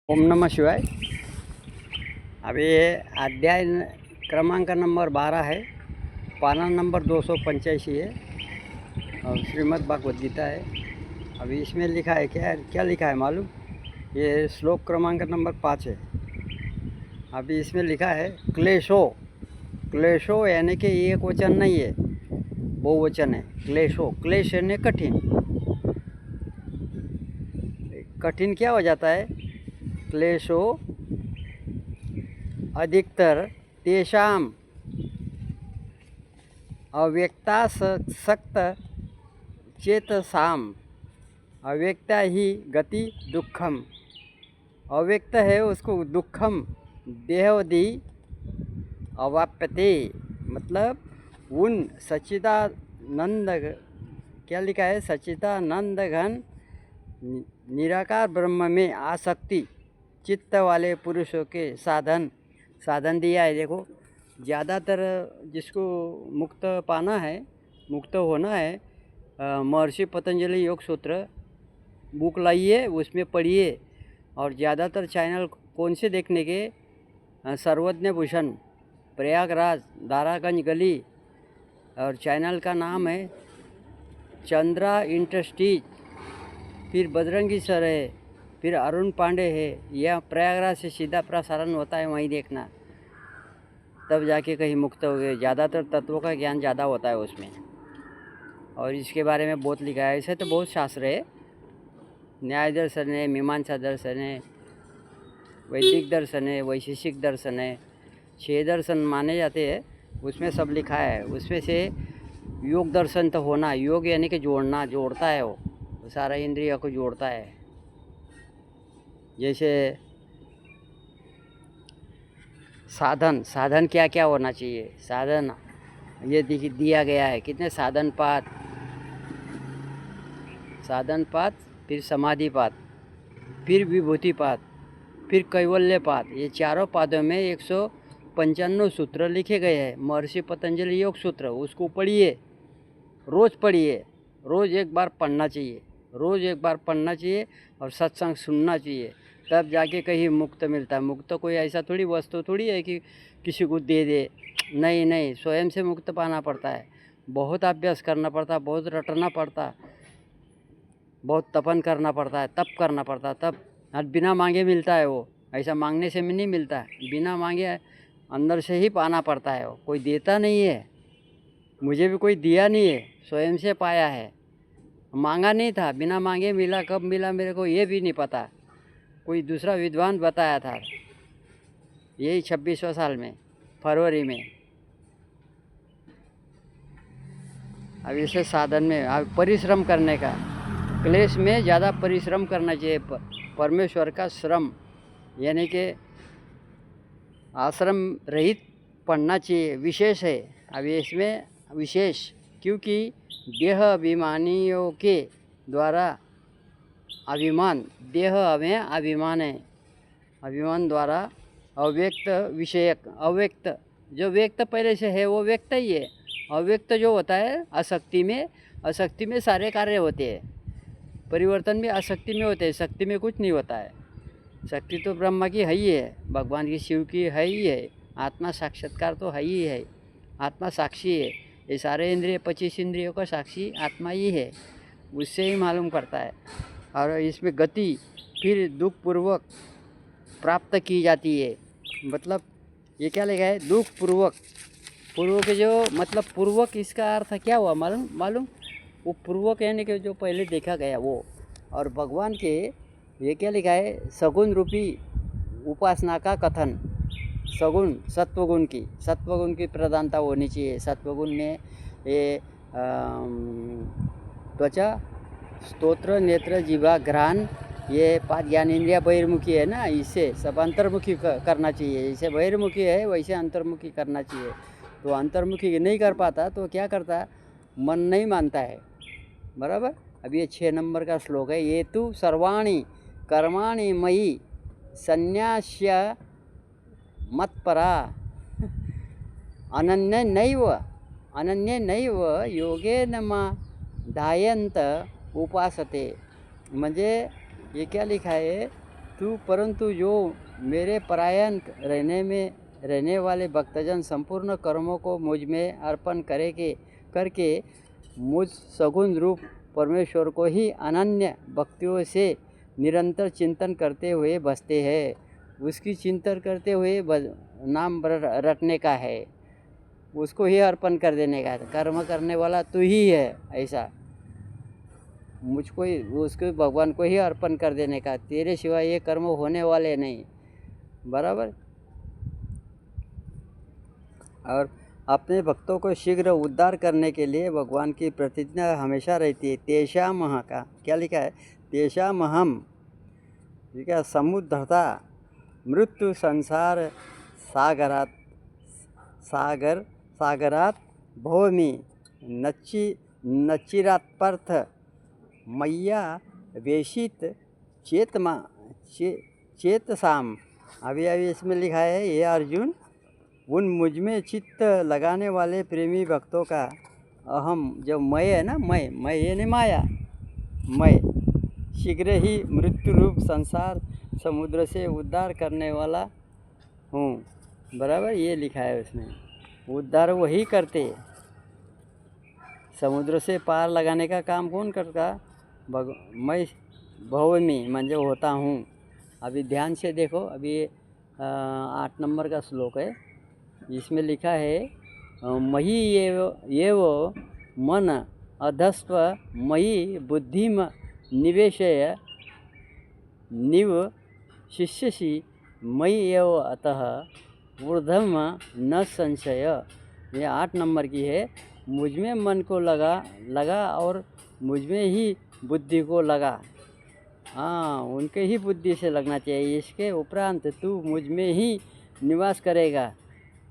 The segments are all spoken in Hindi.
ओम नमः शिवाय। अभी ये अध्याय क्रमांक नंबर 12 है, पाना नंबर 285 है और श्रीमद् भागवत गीता है। अभी इसमें लिखा है क्या क्या लिखा है मालूम? ये श्लोक क्रमांक नंबर 5 है। अभी इसमें लिखा है क्लेशो। क्लेशो यानी कि एक वचन नहीं है, बहुवचन है। क्लेशो, क्लेश यानी कठिन। कठिन क्या हो जाता है? क्लेशो अधिकतर तेषाम अव्यक्तासक्त चेतसाम अव्यक्ता ही गति दुखम। अव्यक्त है उसको दुखम देहवधि अवाप्यते, मतलब उन सच्चिदानंद, क्या लिखा है, सच्चिदानंद घन निराकार ब्रह्म में आसक्ति चित्त वाले पुरुषों के साधन दिया है। देखो, ज़्यादातर जिसको मुक्त पाना है, मुक्त होना है, महर्षि पतंजलि योग सूत्र बुक लाइए, उसमें पढ़िए। और ज़्यादातर चैनल कौन से देखने के? सर्वज्ञ भूषण, प्रयागराज, दारागंज गली, और चैनल का नाम है चंद्रा इंडस्ट्रीज। फिर बजरंगी सर है, फिर अरुण पांडे है। यह प्रयागराज से सीधा प्रसारण होता है, वहीं देखना, तब जाके कहीं मुक्त हो गए। ज़्यादातर तत्वों का ज्ञान ज़्यादा होता है उसमें, और इसके बारे में बहुत लिखा है। ऐसे तो बहुत शास्त्र है, न्याय दर्शन है, मीमांसा दर्शन है, वैदिक दर्शन है, वैशेषिक दर्शन है। 6 दर्शन माने जाते हैं, उसमें सब लिखा है। उसमें से योग दर्शन तो होना, योग यानी कि जोड़ना, जोड़ता है वो सारा इंद्रियों को जोड़ता है। जैसे साधन क्या क्या होना चाहिए? साधन ये दिया गया है, कितने साधनपात, फिर समाधिपात, फिर विभूतिपात, फिर कैवल्यपात। ये चारों पादों में 195 सूत्र लिखे गए हैं, महर्षि पतंजलि योग सूत्र। उसको पढ़िए, रोज़ पढ़िए, रोज़ एक बार पढ़ना चाहिए, रोज़ एक बार पढ़ना चाहिए और सत्संग सुनना चाहिए, तब जाके कहीं मुक्त मिलता है। मुक्त कोई ऐसा थोड़ी वस्तु थोड़ी है कि किसी को दे दे। नहीं नहीं, स्वयं से मुक्त पाना पड़ता है। बहुत अभ्यास करना पड़ता है, बहुत रटना पड़ता, बहुत तपन करना पड़ता है, तप करना पड़ता है, तब। और बिना मांगे मिलता है वो, ऐसा मांगने से नहीं मिलता है। बिना मांगे अंदर से ही पाना पड़ता है वो, कोई देता नहीं है। मुझे भी कोई दिया नहीं है, स्वयं से पाया है। मांगा नहीं था, बिना मांगे मिला। कब मिला मेरे को ये भी नहीं पता, कोई दूसरा विद्वान बताया था, यही 26वें साल में, फरवरी में। अब इसे साधन में अब परिश्रम करने का, क्लेश में ज़्यादा परिश्रम करना चाहिए। परमेश्वर का श्रम यानी कि आश्रम रहित पढ़ना चाहिए, विशेष है। अब इसमें विशेष, क्योंकि देह अभिमानियों के द्वारा अभिमान, देह हमें अभिमान है, अभिमान द्वारा अव्यक्त विषयक, अव्यक्त जो व्यक्त पहले से है वो व्यक्त ही है। अव्यक्त जो होता है आसक्ति में सारे कार्य होते हैं। परिवर्तन भी आसक्ति में होते हैं, शक्ति में कुछ नहीं होता है। शक्ति तो ब्रह्मा की है ही है, भगवान की, शिव की है ही है। आत्मा साक्षात्कार तो है ही है, आत्मा साक्षी है। ये सारे इंद्रिय, 25 इंद्रियों का साक्षी आत्मा ही है, उससे ही मालूम करता है। और इसमें गति फिर दुखपूर्वक प्राप्त की जाती है। मतलब ये क्या लिखा है? दुख पूर्वक, पूर्वक जो मतलब पूर्वक, इसका अर्थ क्या हुआ मालूम? वो पूर्वक यानी कि जो पहले देखा गया वो। और भगवान के ये क्या लिखा है? सगुण रूपी उपासना का कथन। सगुण, सत्वगुण की प्रधानता होनी चाहिए। सत्वगुण में ये त्वचा, स्तोत्र, नेत्र, जीवा, घ्राण, ये 5 ज्ञान इंद्रिया बहिर्मुखी है ना, इससे सब अंतर्मुखी करना चाहिए। जैसे बहिर्मुखी है वैसे अंतर्मुखी करना चाहिए। तो अंतर्मुखी नहीं कर पाता तो क्या करता? मन नहीं मानता है, बराबर। अब ये 6 नंबर का श्लोक है। ये तु सर्वाणि कर्माणि मयि संन्यास्य मत्परा अनन्य नैव योगेन मा ध्यायन्त उपासते। म्हणजे ये क्या लिखा है? परंतु जो मेरे परायण रहने वाले भक्तजन संपूर्ण कर्मों को मुझ में अर्पण करके मुझ सगुण रूप परमेश्वर को ही अनन्य भक्तियों से निरंतर चिंतन करते हुए बसते हैं। उसकी चिंतन करते हुए नाम रटने का है, उसको ही अर्पण कर देने का है। कर्म करने वाला तू ही है, ऐसा मुझको ही, उसको भगवान को ही अर्पण कर देने का। तेरे सिवाय ये कर्म होने वाले नहीं, बराबर। और अपने भक्तों को शीघ्र उद्धार करने के लिए भगवान की प्रतिज्ञा हमेशा रहती है। तेषामह का क्या लिखा है? तेषामहम, ठीक है, समुद्धता मृत्यु संसार सागरात भौमि नचिरात्पर्थ मैया वेशित चेतसाम। अभी इसमें लिखा है, ये अर्जुन, उन मुझ में चित्त लगाने वाले प्रेमी भक्तों का अहम, जो मैं है ना, मैं ये नहीं माया, मैं शीघ्र ही मृत्यु रूप संसार समुद्र से उद्धार करने वाला हूँ, बराबर। ये लिखा है उसमें, उद्धार वही करते, समुद्र से पार लगाने का काम कौन करता? मैं भौमी म्हणजे होता हूँ। अभी ध्यान से देखो, अभी 8 नंबर का श्लोक है, इसमें लिखा है, मही एव मन अधस्व मयि बुद्धिम निवेशय शिष्यसि मयि एव अतः ऊर्ध्वम न संशय। ये 8 नंबर की है। मुझ में मन को लगा और मुझ में ही बुद्धि को लगा। हाँ, उनके ही बुद्धि से लगना चाहिए। इसके उपरांत तू मुझ में ही निवास करेगा,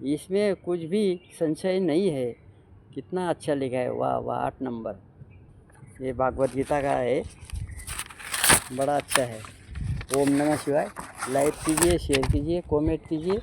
इसमें कुछ भी संशय नहीं है। कितना अच्छा लिखा है, वाह वाह। 8 नंबर ये भागवत गीता का है, बड़ा अच्छा है। ओम नमः शिवाय। लाइक कीजिए, शेयर कीजिए, कमेंट कीजिए।